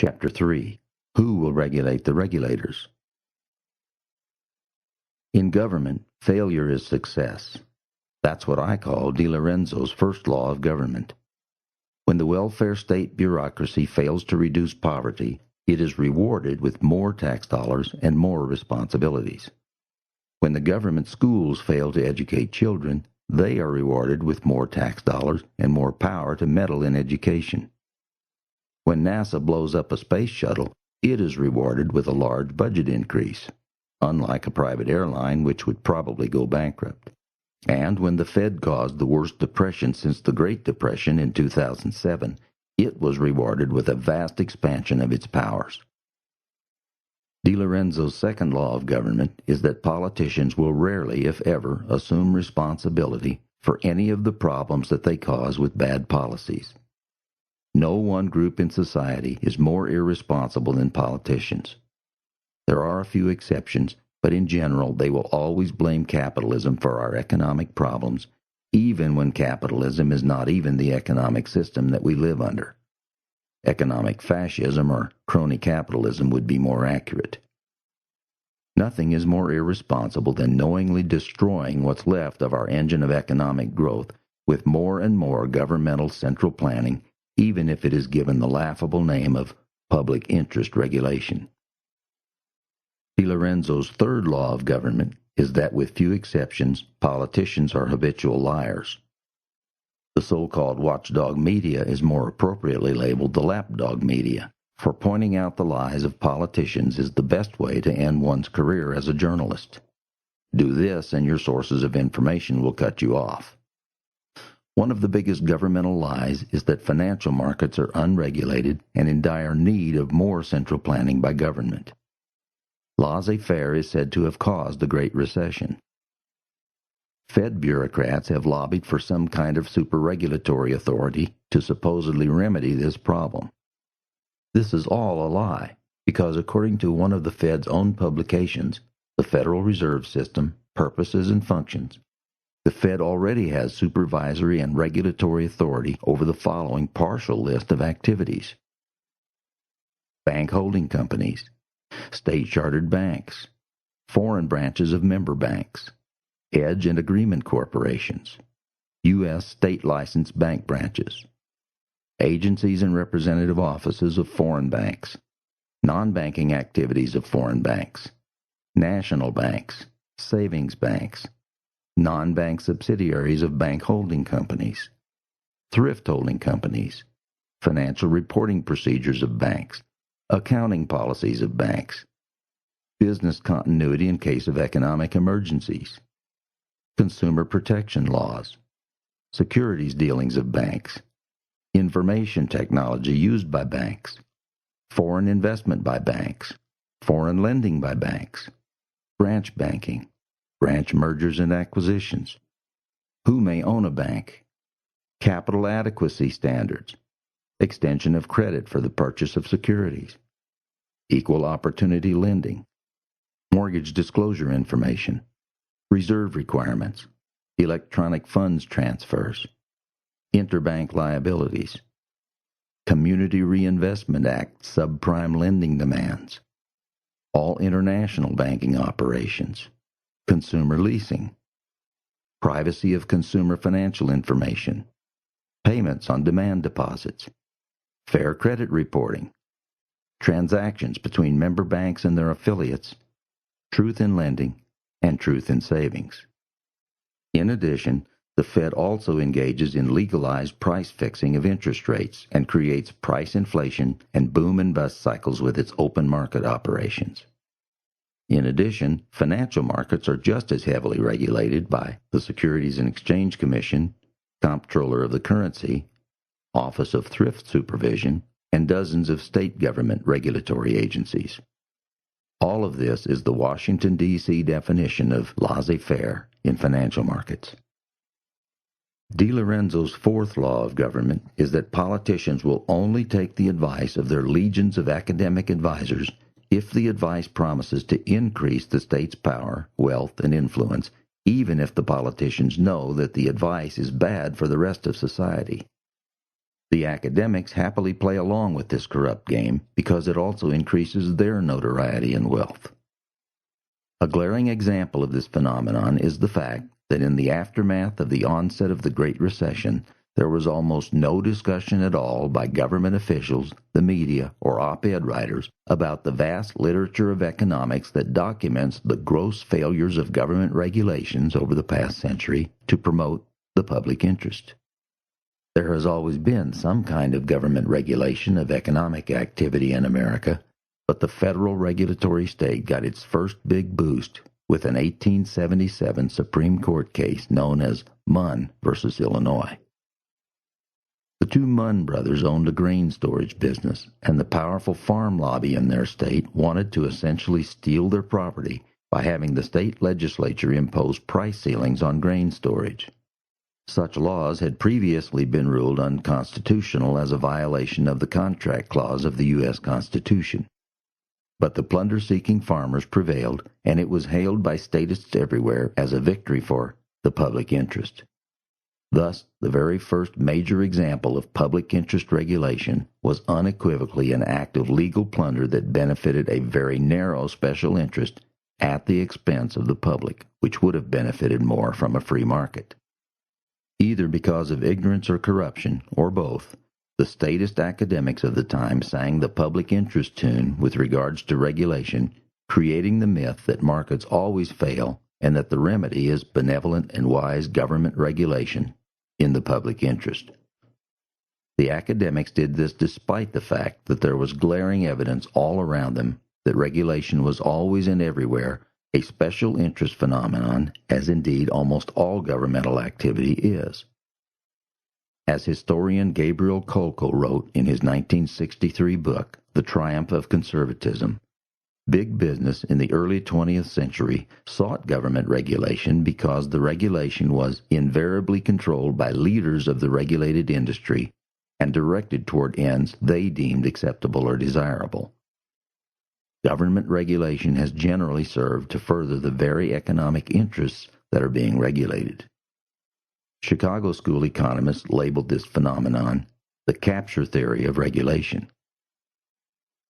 Chapter 3. Who will regulate the regulators? In government, failure is success. That's what I call DiLorenzo's first law of government. When the welfare state bureaucracy fails to reduce poverty, it is rewarded with more tax dollars and more responsibilities. When the government schools fail to educate children, they are rewarded with more tax dollars and more power to meddle in education. When NASA blows up a space shuttle, it is rewarded with a large budget increase, unlike a private airline which would probably go bankrupt. And when the Fed caused the worst depression since the Great Depression in 2007, it was rewarded with a vast expansion of its powers. DiLorenzo's second law of government is that politicians will rarely, if ever, assume responsibility for any of the problems that they cause with bad policies. No one group in society is more irresponsible than politicians. There are a few exceptions, but in general they will always blame capitalism for our economic problems, even when capitalism is not even the economic system that we live under. Economic fascism or crony capitalism would be more accurate. Nothing is more irresponsible than knowingly destroying what's left of our engine of economic growth with more and more governmental central planning, even if it is given the laughable name of public interest regulation. DiLorenzo's third law of government is that, with few exceptions, politicians are habitual liars. The so-called watchdog media is more appropriately labeled the lapdog media, for pointing out the lies of politicians is the best way to end one's career as a journalist. Do this and your sources of information will cut you off. One of the biggest governmental lies is that financial markets are unregulated and in dire need of more central planning by government. Laissez-faire is said to have caused the Great Recession. Fed bureaucrats have lobbied for some kind of super-regulatory authority to supposedly remedy this problem. This is all a lie, because according to one of the Fed's own publications, the Federal Reserve System, Purposes and Functions, the Fed already has supervisory and regulatory authority over the following partial list of activities: bank holding companies, state-chartered banks, foreign branches of member banks, edge and agreement corporations, U.S. state-licensed bank branches, agencies and representative offices of foreign banks, non-banking activities of foreign banks, national banks, savings banks, non-bank subsidiaries of bank holding companies, thrift holding companies, financial reporting procedures of banks, accounting policies of banks, business continuity in case of economic emergencies, consumer protection laws, securities dealings of banks, information technology used by banks, foreign investment by banks, foreign lending by banks, branch banking, branch mergers and acquisitions, who may own a bank, capital adequacy standards, extension of credit for the purchase of securities, equal opportunity lending, mortgage disclosure information, reserve requirements, electronic funds transfers, interbank liabilities, Community Reinvestment Act subprime lending demands, all international banking operations, consumer leasing, privacy of consumer financial information, payments on demand deposits, fair credit reporting, transactions between member banks and their affiliates, truth in lending, and truth in savings. In addition, the Fed also engages in legalized price fixing of interest rates and creates price inflation and boom and bust cycles with its open market operations. In addition, financial markets are just as heavily regulated by the Securities and Exchange Commission, Comptroller of the Currency, Office of Thrift Supervision, and dozens of state government regulatory agencies. All of this is the Washington, D.C. definition of laissez-faire in financial markets. DiLorenzo's fourth law of government is that politicians will only take the advice of their legions of academic advisors if the advice promises to increase the state's power, wealth, and influence, even if the politicians know that the advice is bad for the rest of society. The academics happily play along with this corrupt game because it also increases their notoriety and wealth. A glaring example of this phenomenon is the fact that in the aftermath of the onset of the Great Recession, there was almost no discussion at all by government officials, the media, or op-ed writers about the vast literature of economics that documents the gross failures of government regulations over the past century to promote the public interest. There has always been some kind of government regulation of economic activity in America, but the federal regulatory state got its first big boost with an 1877 Supreme Court case known as Munn versus Illinois. The two Munn brothers owned a grain storage business, and the powerful farm lobby in their state wanted to essentially steal their property by having the state legislature impose price ceilings on grain storage. Such laws had previously been ruled unconstitutional as a violation of the Contract Clause of the U.S. Constitution. But the plunder-seeking farmers prevailed, and it was hailed by statists everywhere as a victory for the public interest. Thus, the very first major example of public interest regulation was unequivocally an act of legal plunder that benefited a very narrow special interest at the expense of the public, which would have benefited more from a free market. Either because of ignorance or corruption, or both, the statist academics of the time sang the public interest tune with regards to regulation, creating the myth that markets always fail and that the remedy is benevolent and wise government regulation in the public interest. The academics did this despite the fact that there was glaring evidence all around them that regulation was always and everywhere a special interest phenomenon, as indeed almost all governmental activity is. As historian Gabriel Kolko wrote in his 1963 book, The Triumph of Conservatism, big business in the early 20th century sought government regulation because the regulation was invariably controlled by leaders of the regulated industry and directed toward ends they deemed acceptable or desirable. Government regulation has generally served to further the very economic interests that are being regulated. Chicago School economists labeled this phenomenon the capture theory of regulation.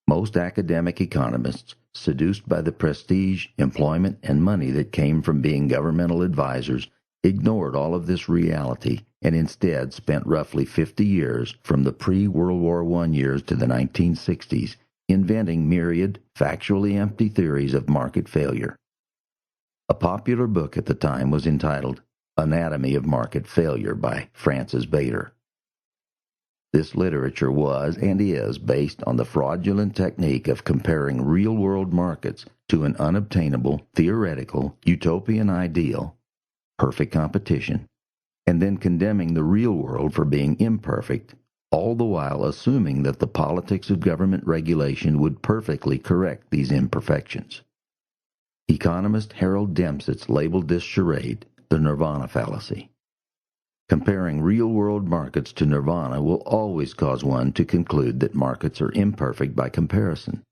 Most academic economists, seduced by the prestige, employment, and money that came from being governmental advisors, ignored all of this reality and instead spent roughly 50 years from the pre-World War I years to the 1960s inventing myriad, factually empty theories of market failure. A popular book at the time was entitled Anatomy of Market Failure by Francis Bader. This literature was and is based on the fraudulent technique of comparing real-world markets to an unobtainable, theoretical, utopian ideal, perfect competition, and then condemning the real world for being imperfect, all the while assuming that the politics of government regulation would perfectly correct these imperfections. Economist Harold Dempsitz labeled this charade the Nirvana fallacy. Comparing real-world markets to Nirvana will always cause one to conclude that markets are imperfect by comparison.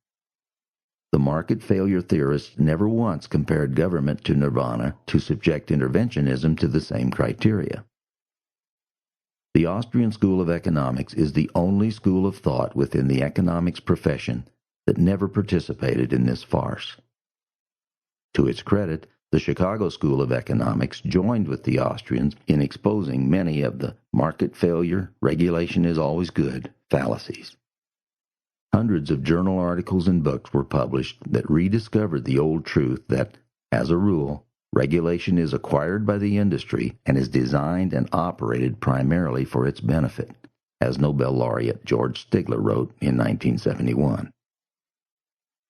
The market failure theorists never once compared government to Nirvana to subject interventionism to the same criteria. The Austrian School of Economics is the only school of thought within the economics profession that never participated in this farce. To its credit, the Chicago School of Economics joined with the Austrians in exposing many of the market failure, regulation is always good fallacies. Hundreds of journal articles and books were published that rediscovered the old truth that, as a rule, regulation is acquired by the industry and is designed and operated primarily for its benefit, as Nobel laureate George Stigler wrote in 1971.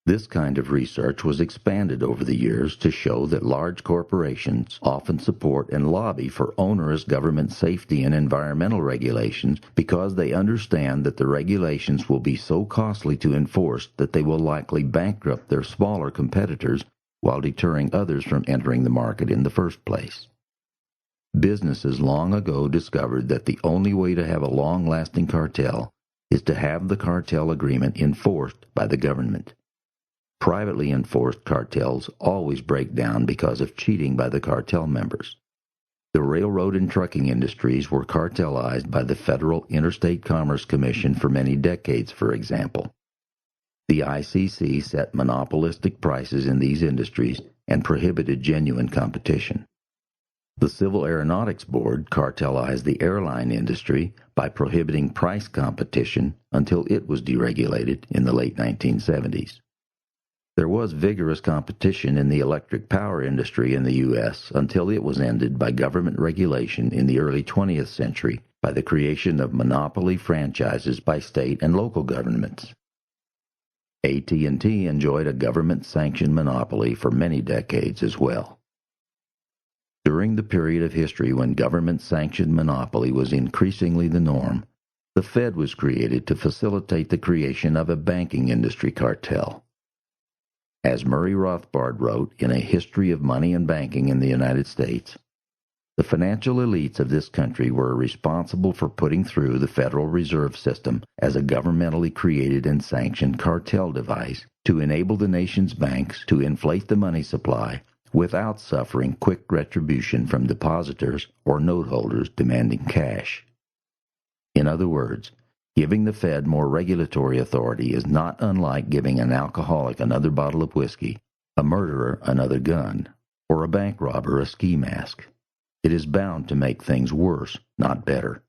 This kind of research was expanded over the years to show that large corporations often support and lobby for onerous government safety and environmental regulations because they understand that the regulations will be so costly to enforce that they will likely bankrupt their smaller competitors while deterring others from entering the market in the first place. Businesses long ago discovered that the only way to have a long-lasting cartel is to have the cartel agreement enforced by the government. Privately enforced cartels always break down because of cheating by the cartel members. The railroad and trucking industries were cartelized by the Federal Interstate Commerce Commission for many decades, for example. The ICC set monopolistic prices in these industries and prohibited genuine competition. The Civil Aeronautics Board cartelized the airline industry by prohibiting price competition until it was deregulated in the late 1970s. There was vigorous competition in the electric power industry in the U.S. until it was ended by government regulation in the early 20th century by the creation of monopoly franchises by state and local governments. AT&T enjoyed a government-sanctioned monopoly for many decades as well. During the period of history when government-sanctioned monopoly was increasingly the norm, the Fed was created to facilitate the creation of a banking industry cartel. As Murray Rothbard wrote in A History of Money and Banking in the United States, the financial elites of this country were responsible for putting through the Federal Reserve System as a governmentally created and sanctioned cartel device to enable the nation's banks to inflate the money supply without suffering quick retribution from depositors or note holders demanding cash. In other words, giving the Fed more regulatory authority is not unlike giving an alcoholic another bottle of whiskey, a murderer another gun, or a bank robber a ski mask. It is bound to make things worse, not better.